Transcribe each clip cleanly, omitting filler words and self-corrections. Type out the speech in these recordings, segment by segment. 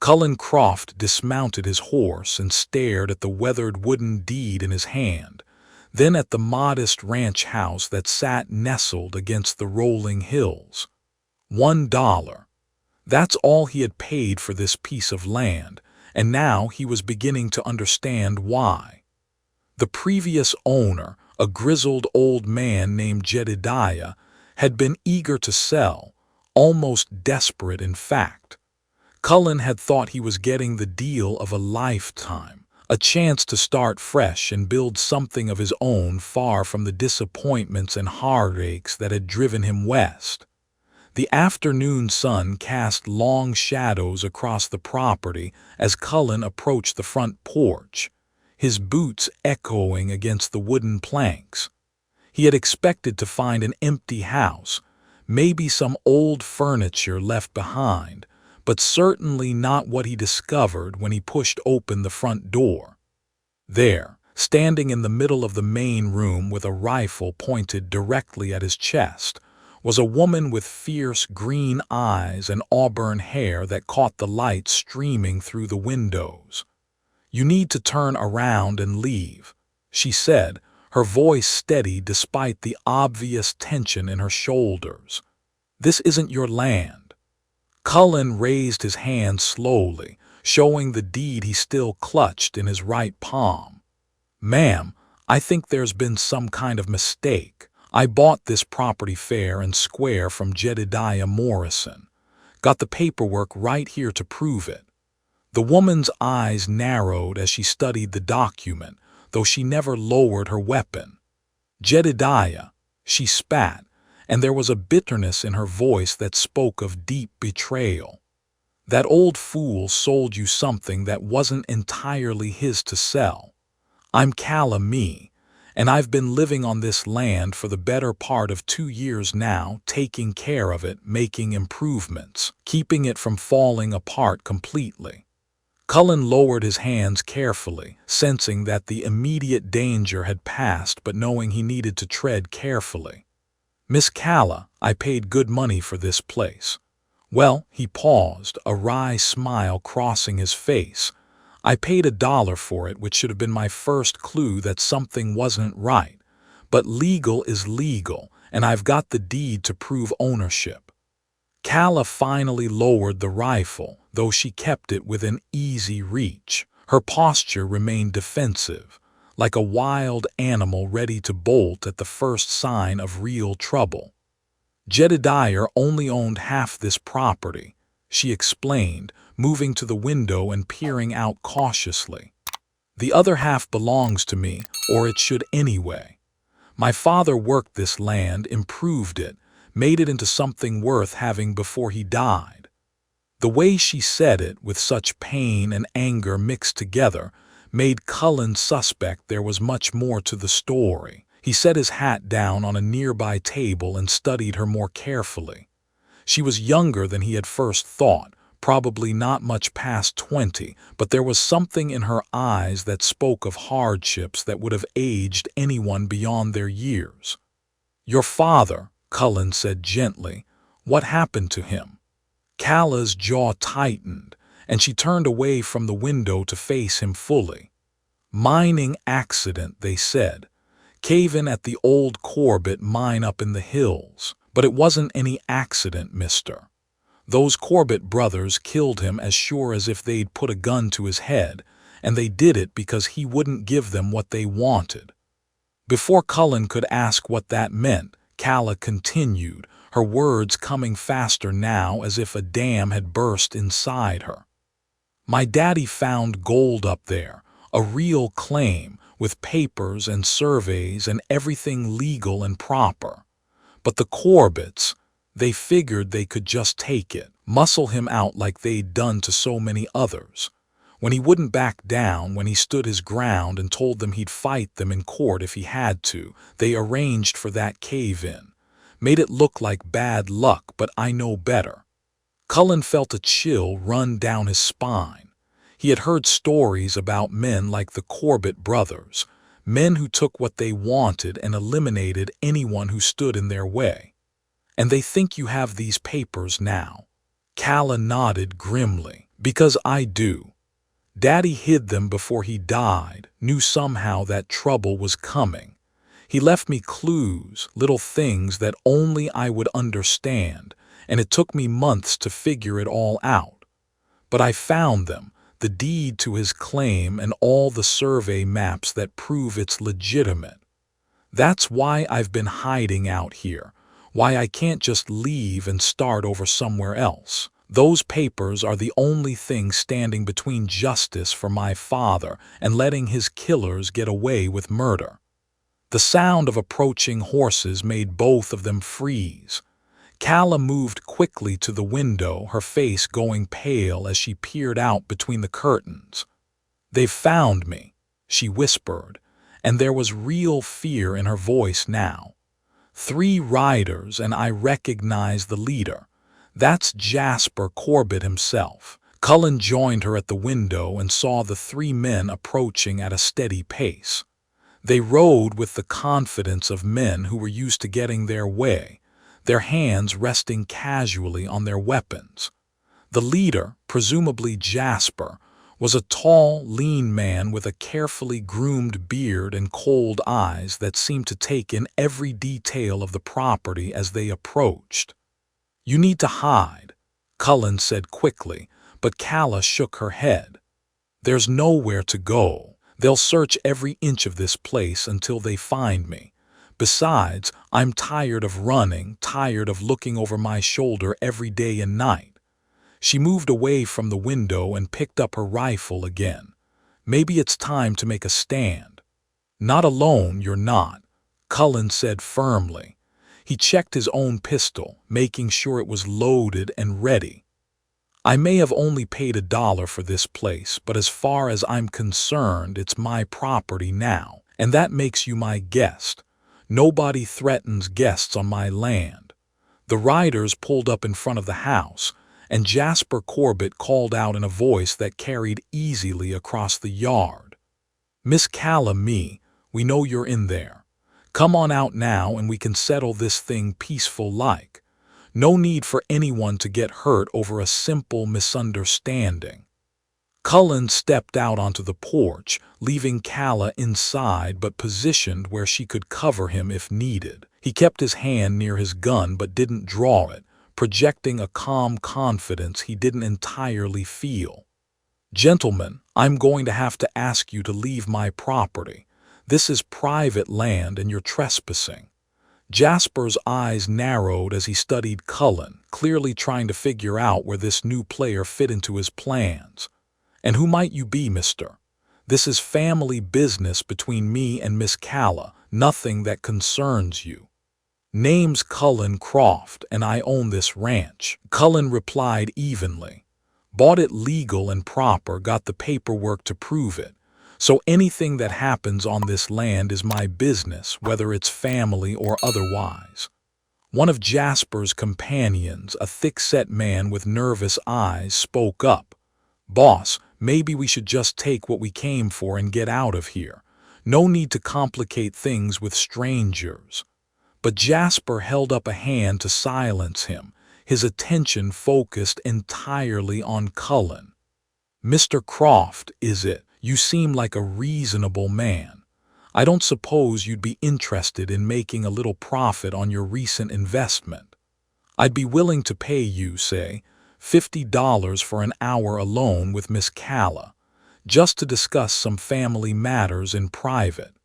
Cullen Croft dismounted his horse and stared at the weathered wooden deed in his hand, then at the modest ranch house that sat nestled against the rolling hills. $1. That's all he had paid for this piece of land, and now he was beginning to understand why. The previous owner, a grizzled old man named Jedediah, had been eager to sell, almost desperate in fact. Cullen had thought he was getting the deal of a lifetime, a chance to start fresh and build something of his own far from the disappointments and heartaches that had driven him west. The afternoon sun cast long shadows across the property as Cullen approached the front porch, his boots echoing against the wooden planks. He had expected to find an empty house, maybe some old furniture left behind, but certainly not what he discovered when he pushed open the front door. There, standing in the middle of the main room with a rifle pointed directly at his chest, was a woman with fierce green eyes and auburn hair that caught the light streaming through the windows. "You need to turn around and leave," she said, her voice steady despite the obvious tension in her shoulders. "This isn't your land." Cullen raised his hand slowly, showing the deed he still clutched in his right palm. "Ma'am, I think there's been some kind of mistake. I bought this property fair and square from Jedediah Morrison. Got the paperwork right here to prove it." The woman's eyes narrowed as she studied the document, though she never lowered her weapon. "Jedediah," she spat, and there was a bitterness in her voice that spoke of deep betrayal. "That old fool sold you something that wasn't entirely his to sell. I'm Calla me, and I've been living on this land for the better part of 2 years now, taking care of it, making improvements, keeping it from falling apart completely." Cullen lowered his hands carefully, sensing that the immediate danger had passed but knowing he needed to tread carefully. "Miss Calla, I paid good money for this place." "Well," he paused, a wry smile crossing his face. "I paid $1 for it, which should have been my first clue that something wasn't right. But legal is legal, and I've got the deed to prove ownership." Calla finally lowered the rifle, though she kept it within easy reach. Her posture remained defensive, like a wild animal ready to bolt at the first sign of real trouble. "Jedediah only owned half this property," she explained, moving to the window and peering out cautiously. "The other half belongs to me, or it should anyway. My father worked this land, improved it, made it into something worth having before he died." The way she said it, with such pain and anger mixed together, made Cullen suspect there was much more to the story. He set his hat down on a nearby table and studied her more carefully. She was younger than he had first thought, probably not much past 20, but there was something in her eyes that spoke of hardships that would have aged anyone beyond their years. "Your father," Cullen said gently, "what happened to him?" Calla's jaw tightened, and she turned away from the window to face him fully. "Mining accident," they said. "Cave-in at the old Corbett mine up in the hills. But it wasn't any accident, mister. Those Corbett brothers killed him as sure as if they'd put a gun to his head, and they did it because he wouldn't give them what they wanted." Before Cullen could ask what that meant, Calla continued, her words coming faster now as if a dam had burst inside her. "My daddy found gold up there, a real claim, with papers and surveys and everything legal and proper. But the Corbetts, they figured they could just take it, muscle him out like they'd done to so many others. When he wouldn't back down, when he stood his ground and told them he'd fight them in court if he had to, they arranged for that cave-in. Made it look like bad luck, but I know better." Cullen felt a chill run down his spine. He had heard stories about men like the Corbett brothers, men who took what they wanted and eliminated anyone who stood in their way. "And they think you have these papers now." Calla nodded grimly. Because I do. Daddy hid them before he died, knew somehow that trouble was coming. He left me clues, little things that only I would understand, and it took me months to figure it all out. But I found them, the deed to his claim and all the survey maps that prove it's legitimate. That's why I've been hiding out here, why I can't just leave and start over somewhere else. Those papers are the only thing standing between justice for my father and letting his killers get away with murder. The sound of approaching horses made both of them freeze. Calla moved quickly to the window, her face going pale as she peered out between the curtains. "They've found me," she whispered, and there was real fear in her voice now. "3 riders, and I recognize the leader. That's Jasper Corbett himself." Cullen joined her at the window and saw the 3 men approaching at a steady pace. They rode with the confidence of men who were used to getting their way, their hands resting casually on their weapons. The leader, presumably Jasper, was a tall, lean man with a carefully groomed beard and cold eyes that seemed to take in every detail of the property as they approached. "You need to hide," Cullen said quickly, but Calla shook her head. "There's nowhere to go. They'll search every inch of this place until they find me. Besides, I'm tired of running, tired of looking over my shoulder every day and night." She moved away from the window and picked up her rifle again. "Maybe it's time to make a stand." "Not alone, you're not," Cullen said firmly. He checked his own pistol, making sure it was loaded and ready. "I may have only paid $1 for this place, but as far as I'm concerned, it's my property now, and that makes you my guest. Nobody threatens guests on my land." The riders pulled up in front of the house, and Jasper Corbett called out in a voice that carried easily across the yard. "Miss Calla, we know you're in there. Come on out now and we can settle this thing peaceful like. No need for anyone to get hurt over a simple misunderstanding." Cullen stepped out onto the porch, leaving Calla inside but positioned where she could cover him if needed. He kept his hand near his gun but didn't draw it, projecting a calm confidence he didn't entirely feel. "Gentlemen, I'm going to have to ask you to leave my property. This is private land and you're trespassing." Jasper's eyes narrowed as he studied Cullen, clearly trying to figure out where this new player fit into his plans. "And who might you be, mister? This is family business between me and Miss Calla, nothing that concerns you." "Name's Cullen Croft, and I own this ranch," Cullen replied evenly. "Bought it legal and proper, got the paperwork to prove it. So anything that happens on this land is my business, whether it's family or otherwise." One of Jasper's companions, a thick-set man with nervous eyes, spoke up. "Boss, maybe we should just take what we came for and get out of here. No need to complicate things with strangers." But Jasper held up a hand to silence him, his attention focused entirely on Cullen. "Mr. Croft, is it? You seem like a reasonable man. I don't suppose you'd be interested in making a little profit on your recent investment. I'd be willing to pay you, say, $50 for an hour alone with Miss Calla, just to discuss some family matters in private."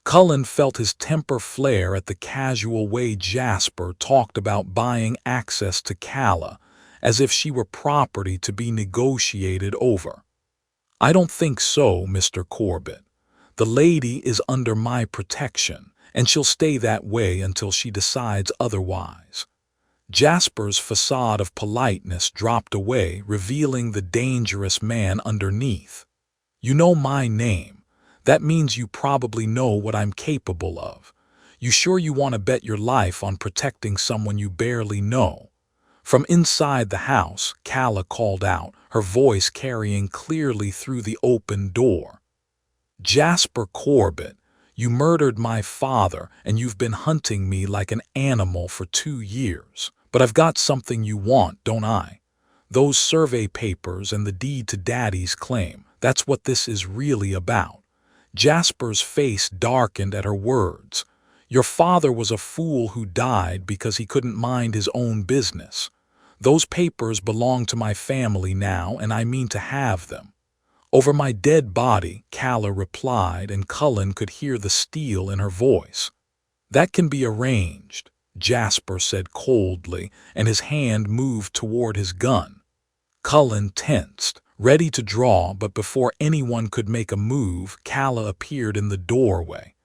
Cullen felt his temper flare at the casual way Jasper talked about buying access to Calla, as if she were property to be negotiated over. "I don't think so, Mr. Corbett. The lady is under my protection, and she'll stay that way until she decides otherwise." Jasper's facade of politeness dropped away, revealing the dangerous man underneath. "You know my name. That means you probably know what I'm capable of. You sure you want to bet your life on protecting someone you barely know?" From inside the house, Calla called out, her voice carrying clearly through the open door. "Jasper Corbett, you murdered my father and you've been hunting me like an animal for 2 years. But I've got something you want, don't I? Those survey papers and the deed to Daddy's claim, that's what this is really about. Jasper's face darkened at her words. Your father was a fool who died because he couldn't mind his own business. Those papers belong to my family now, and I mean to have them. Over my dead body, Calla replied, and Cullen could hear the steel in her voice. That can be arranged, Jasper said coldly, and his hand moved toward his gun. Cullen tensed, ready to draw, but before anyone could make a move, Calla appeared in the doorway.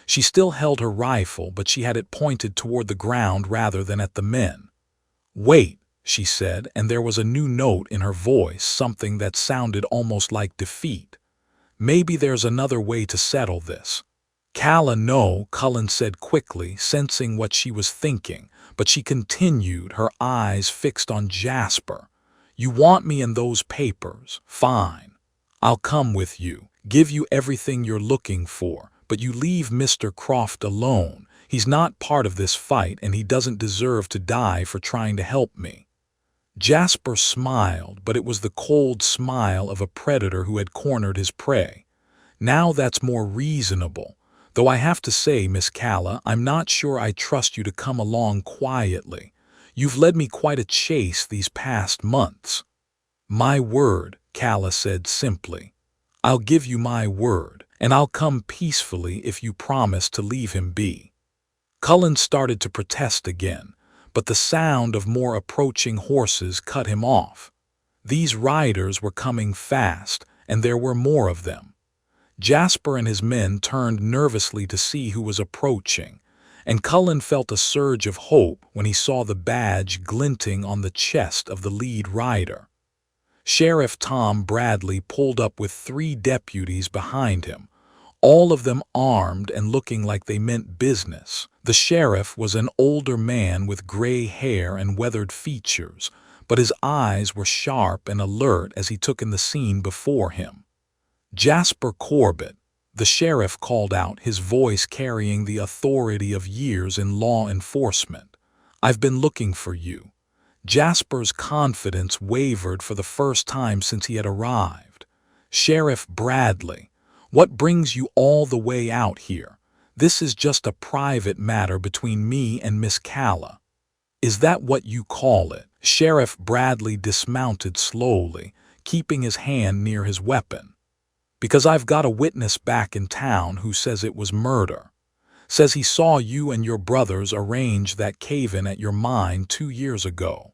She still held her rifle, but she had it pointed toward the ground rather than at the men. "Wait," she said, and there was a new note in her voice, something that sounded almost like defeat. "Maybe there's another way to settle this." "Calla, no," Cullen said quickly, sensing what she was thinking, but she continued, her eyes fixed on Jasper. "You want me and those papers? Fine. I'll come with you, give you everything you're looking for, but you leave Mr. Croft alone. He's not part of this fight, and he doesn't deserve to die for trying to help me." Jasper smiled, but it was the cold smile of a predator who had cornered his prey. "Now that's more reasonable. Though I have to say, Miss Calla, I'm not sure I trust you to come along quietly. You've led me quite a chase these past months." "My word," Calla said simply. "I'll give you my word, and I'll come peacefully if you promise to leave him be." Cullen started to protest again, but the sound of more approaching horses cut him off. These riders were coming fast, and there were more of them. Jasper and his men turned nervously to see who was approaching, and Cullen felt a surge of hope when he saw the badge glinting on the chest of the lead rider. Sheriff Tom Bradley pulled up with 3 deputies behind him, all of them armed and looking like they meant business. The sheriff was an older man with gray hair and weathered features, but his eyes were sharp and alert as he took in the scene before him. "Jasper Corbett," the sheriff called out, his voice carrying the authority of years in law enforcement. "I've been looking for you." Jasper's confidence wavered for the first time since he had arrived. "Sheriff Bradley, what brings you all the way out here? This is just a private matter between me and Miss Calla." "Is that what you call it?" Sheriff Bradley dismounted slowly, keeping his hand near his weapon. "Because I've got a witness back in town who says it was murder. Says he saw you and your brothers arrange that cave-in at your mine 2 years ago.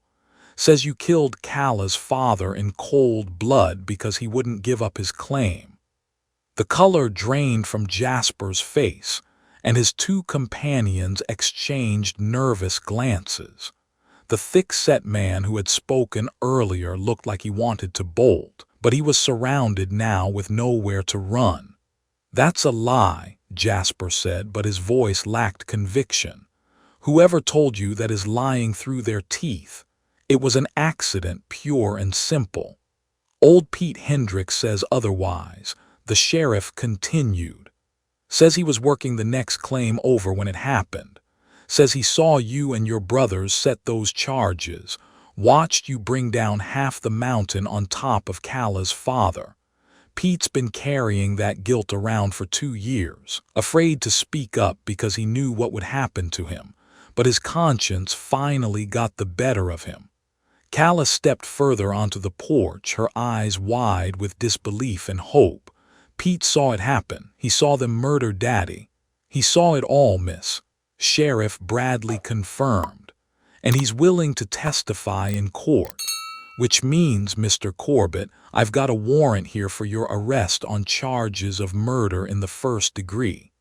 Says you killed Calla's father in cold blood because he wouldn't give up his claim." The color drained from Jasper's face, and his 2 companions exchanged nervous glances. The thick-set man who had spoken earlier looked like he wanted to bolt, but he was surrounded now with nowhere to run. "That's a lie," Jasper said, but his voice lacked conviction. "Whoever told you that is lying through their teeth. It was an accident, pure and simple." "Old Pete Hendricks says otherwise," the sheriff continued. "Says he was working the next claim over when it happened. Says he saw you and your brothers set those charges, watched you bring down half the mountain on top of Calla's father. Pete's been carrying that guilt around for 2 years, afraid to speak up because he knew what would happen to him, but his conscience finally got the better of him." Calla stepped further onto the porch, her eyes wide with disbelief and hope. "Pete saw it happen. He saw them murder Daddy. He saw it all, miss," Sheriff Bradley confirmed. "And he's willing to testify in court. Which means, Mr. Corbett, I've got a warrant here for your arrest on charges of murder in the 1st degree."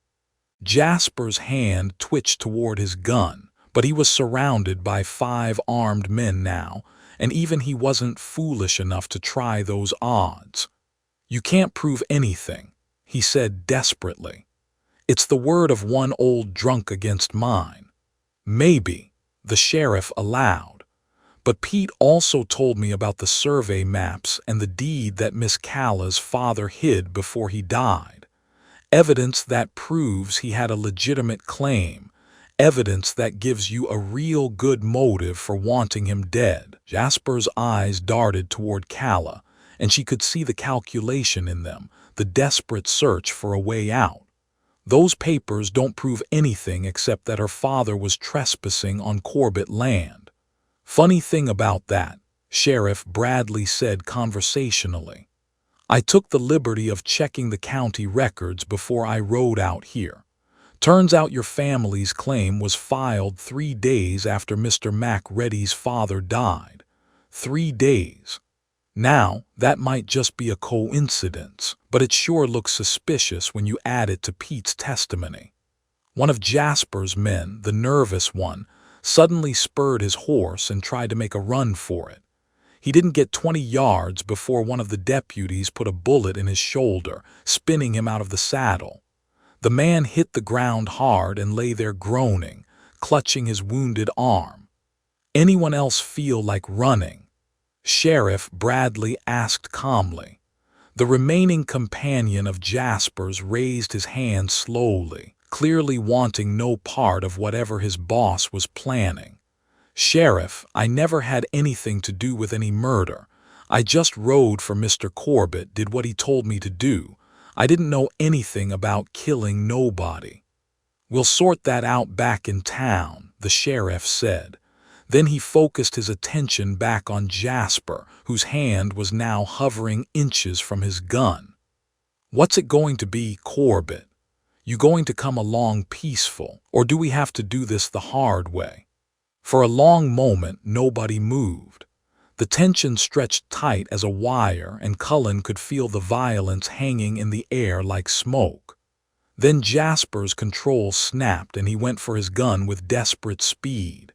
Jasper's hand twitched toward his gun, but he was surrounded by 5 armed men now, and even he wasn't foolish enough to try those odds. "You can't prove anything," he said desperately. "It's the word of one old drunk against mine." "Maybe," the sheriff allowed. "But Pete also told me about the survey maps and the deed that Miss Calla's father hid before he died. Evidence that proves he had a legitimate claim. Evidence that gives you a real good motive for wanting him dead." Jasper's eyes darted toward Calla, and she could see the calculation in them, the desperate search for a way out. Those papers don't prove anything except that her father was trespassing on Corbett land. Funny thing about that, Sheriff Bradley said conversationally. I took the liberty of checking the county records before I rode out here. Turns out your family's claim was filed 3 days after Mr. MacReady's father died. 3 days. Now, that might just be a coincidence, but it sure looks suspicious when you add it to Pete's testimony. One of Jasper's men, the nervous one, suddenly spurred his horse and tried to make a run for it. He didn't get 20 yards before one of the deputies put a bullet in his shoulder, spinning him out of the saddle. The man hit the ground hard and lay there groaning, clutching his wounded arm. Anyone else feel like running? Sheriff Bradley asked calmly. The remaining companion of Jasper's raised his hand slowly, clearly wanting no part of whatever his boss was planning. Sheriff, I never had anything to do with any murder. I just rode for Mr. Corbett, did what he told me to do. I didn't know anything about killing nobody. We'll sort that out back in town, the sheriff said. Then he focused his attention back on Jasper, whose hand was now hovering inches from his gun. What's it going to be, Corbett? You going to come along peaceful, or do we have to do this the hard way? For a long moment, nobody moved. The tension stretched tight as a wire, and Cullen could feel the violence hanging in the air like smoke. Then Jasper's control snapped, and he went for his gun with desperate speed.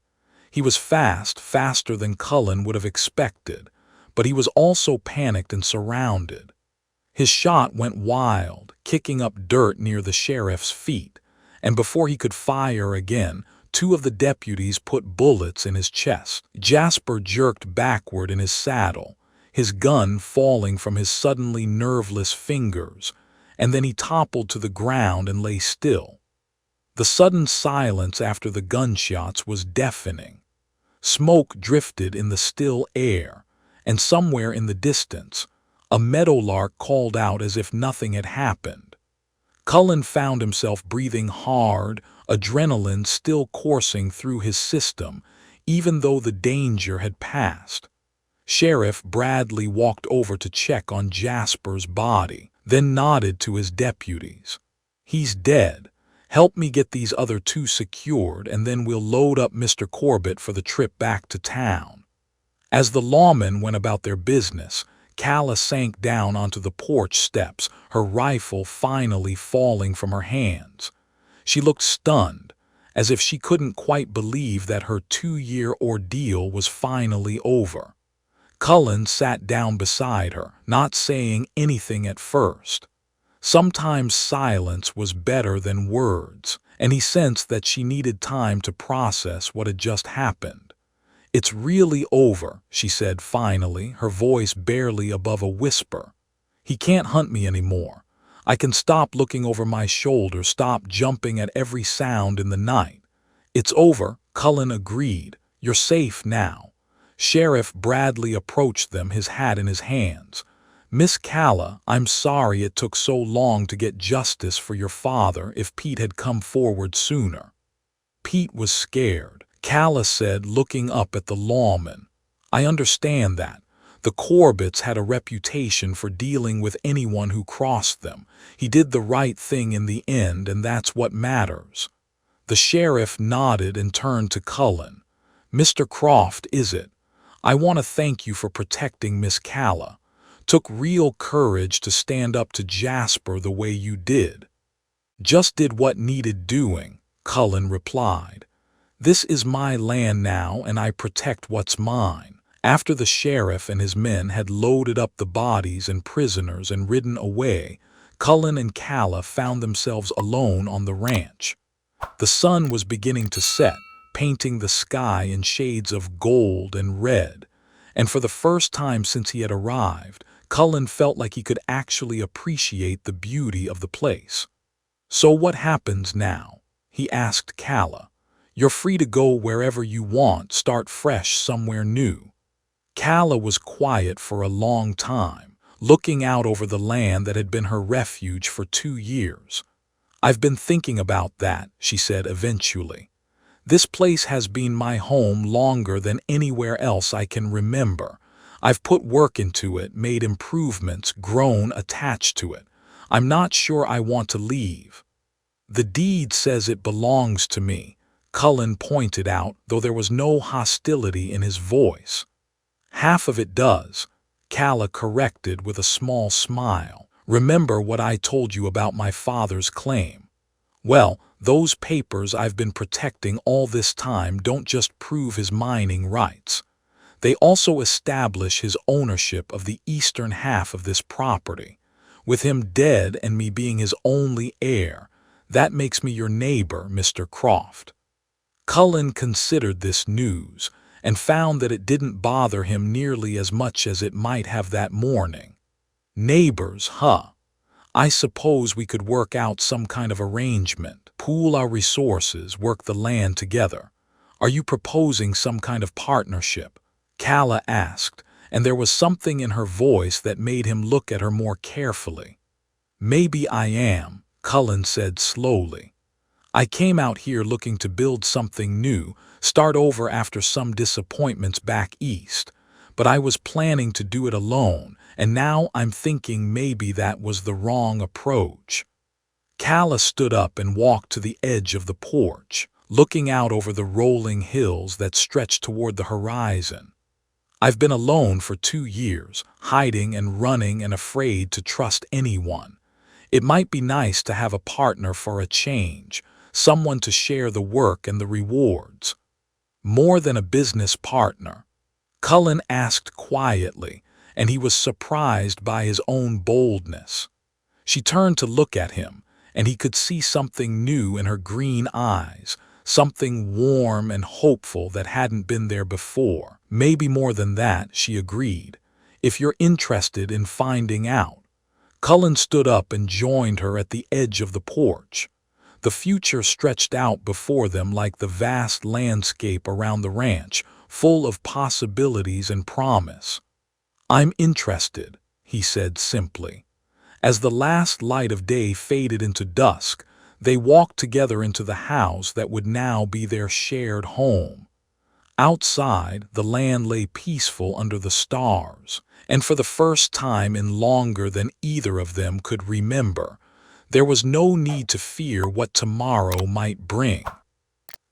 He was fast, faster than Cullen would have expected, but he was also panicked and surrounded. His shot went wild, kicking up dirt near the sheriff's feet, and before he could fire again, 2 of the deputies put bullets in his chest. Jasper jerked backward in his saddle, his gun falling from his suddenly nerveless fingers, and then he toppled to the ground and lay still. The sudden silence after the gunshots was deafening. Smoke drifted in the still air, and somewhere in the distance, a meadowlark called out as if nothing had happened. Cullen found himself breathing hard, adrenaline still coursing through his system, even though the danger had passed. Sheriff Bradley walked over to check on Jasper's body, then nodded to his deputies. He's dead. Help me get these other 2 secured, and then we'll load up Mr. Corbett for the trip back to town. As the lawmen went about their business, Calla sank down onto the porch steps, her rifle finally falling from her hands. She looked stunned, as if she couldn't quite believe that her 2-year ordeal was finally over. Cullen sat down beside her, not saying anything at first. Sometimes silence was better than words, and he sensed that she needed time to process what had just happened. It's really over, she said finally, her voice barely above a whisper. He can't hunt me anymore. I can stop looking over my shoulder, stop jumping at every sound in the night. It's over, Cullen agreed. You're safe now. Sheriff Bradley approached them, his hat in his hands. Miss Calla, I'm sorry it took so long to get justice for your father. If Pete had come forward sooner. Pete was scared, Calla said, looking up at the lawman. I understand that. The Corbetts had a reputation for dealing with anyone who crossed them. He did the right thing in the end, and that's what matters. The sheriff nodded and turned to Cullen. Mr. Croft, is it? I want to thank you for protecting Miss Calla. Took real courage to stand up to Jasper the way you did. Just did what needed doing, Cullen replied. This is my land now, and I protect what's mine. After the sheriff and his men had loaded up the bodies and prisoners and ridden away, Cullen and Calla found themselves alone on the ranch. The sun was beginning to set, painting the sky in shades of gold and red, and for the first time since he had arrived, Cullen felt like he could actually appreciate the beauty of the place. So what happens now? He asked Calla. You're free to go wherever you want, start fresh somewhere new. Calla was quiet for a long time, looking out over the land that had been her refuge for 2 years. "I've been thinking about that," she said eventually. "This place has been my home longer than anywhere else I can remember. I've put work into it, made improvements, grown attached to it. I'm not sure I want to leave." "The deed says it belongs to me," Cullen pointed out, though there was no hostility in his voice. "Half of it does," Calla corrected with a small smile. "Remember what I told you about my father's claim? Well, those papers I've been protecting all this time don't just prove his mining rights. They also establish his ownership of the eastern half of this property. With him dead and me being his only heir, that makes me your neighbor, Mr. Croft." Cullen considered this news and found that it didn't bother him nearly as much as it might have that morning. "Neighbors, huh? I suppose we could work out some kind of arrangement, pool our resources, work the land together. Are you proposing some kind of partnership?" Calla asked, and there was something in her voice that made him look at her more carefully. "Maybe I am," Cullen said slowly. "I came out here looking to build something new, start over after some disappointments back east. But I was planning to do it alone, and now I'm thinking maybe that was the wrong approach." Calla stood up and walked to the edge of the porch, looking out over the rolling hills that stretched toward the horizon. "I've been alone for 2 years, hiding and running and afraid to trust anyone. It might be nice to have a partner for a change, someone to share the work and the rewards." "More than a business partner?" Cullen asked quietly, and he was surprised by his own boldness. She turned to look at him, and he could see something new in her green eyes, something warm and hopeful that hadn't been there before. "Maybe more than that," she agreed, "if you're interested in finding out." Cullen stood up and joined her at the edge of the porch. The future stretched out before them like the vast landscape around the ranch, full of possibilities and promise. "I'm interested," he said simply. As the last light of day faded into dusk, they walked together into the house that would now be their shared home. Outside, the land lay peaceful under the stars, and for the first time in longer than either of them could remember, there was no need to fear what tomorrow might bring.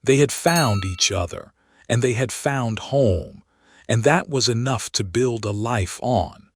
They had found each other, and they had found home, and that was enough to build a life on.